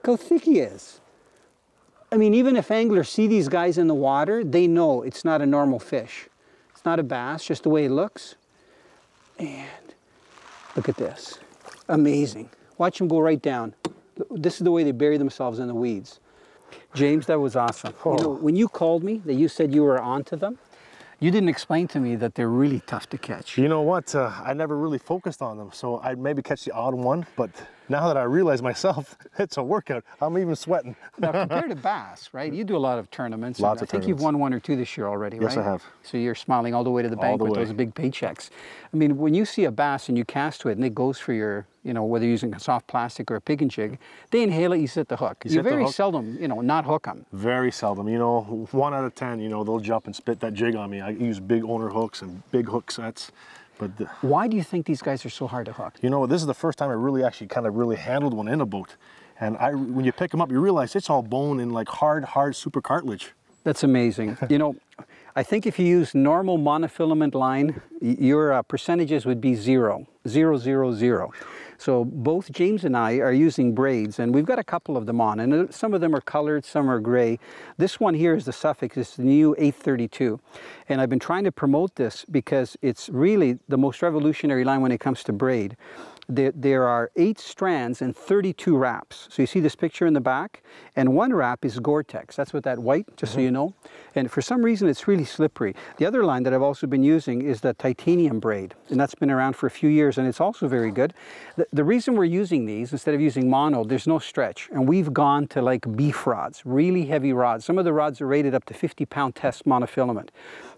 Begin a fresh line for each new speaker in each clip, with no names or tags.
how thick he is. I mean, even if anglers see these guys in the water, they know it's not a normal fish. It's not a bass, just the way it looks. And look at this. Amazing. Watch them go right down. This is the way they bury themselves in the weeds. James, that was awesome. Oh. You know, when you called me, that you said you were onto them, you didn't explain to me that they're really tough to catch.
You know what? I never really focused on them, so I'd maybe catch the odd one, but now that I realize myself, it's a workout. I'm even sweating.
Now, compared to bass, right? You do a lot of tournaments.
Lots of
I think you've won 1 or 2 this year already, right?
Yes, I have.
So you're smiling all the way to the bank with those big paychecks. I mean, when you see a bass and you cast to it and it goes for your, you know, whether you're using a soft plastic or a pig and jig, they inhale it, you set the hook. You very seldom, you know, not hook them.
Very seldom. You know, 1 out of 10, you know, they'll jump and spit that jig on me. I use big owner hooks and big hook sets. But
why do you think these guys are so hard to hook?
You know, this is the first time I really actually really handled one in a boat. And when you pick them up, you realize it's all bone and like hard super cartilage.
That's amazing. You know, I think if you use normal monofilament line, your percentages would be 0, 0, 0, 0. So both James and I are using braids, and we've got a couple of them on, and some of them are colored, some are gray. This one here is the Suffolk, it's the new 832. And I've been trying to promote this because it's really the most revolutionary line when it comes to braid. There are 8 strands and 32 wraps. So you see this picture in the back, and 1 wrap is Gore-Tex. That's what that white, just so you know. And for some reason, it's really slippery. The other line that I've also been using is the titanium braid, and that's been around for a few years, and it's also very good. The reason we're using these, instead of using mono, there's no stretch, and we've gone to like beef rods, really heavy rods. Some of the rods are rated up to 50-pound test monofilament.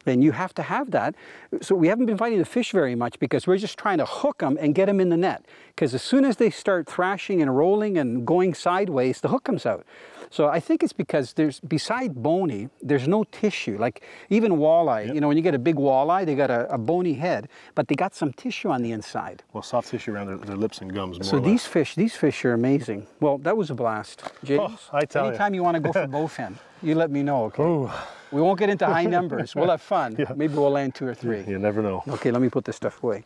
And you have to have that. So we haven't been fighting the fish very much because we're just trying to hook them and get them in the net. Because as soon as they start thrashing and rolling and going sideways, the hook comes out. So I think it's because beside bony, there's no tissue. Like even walleye, you know, when you get a big walleye, they got a bony head, but they got some tissue on the inside.
Well, soft tissue around their lips and gums.
So these fish are amazing. Well, that was a blast, James.
Oh, I tell you.
Anytime you want to go for bowfin, you let me know, okay? Ooh. We won't get into high numbers. We'll have fun. Yeah. Maybe we'll land 2 or 3.
You never know.
Okay, let me put this stuff away.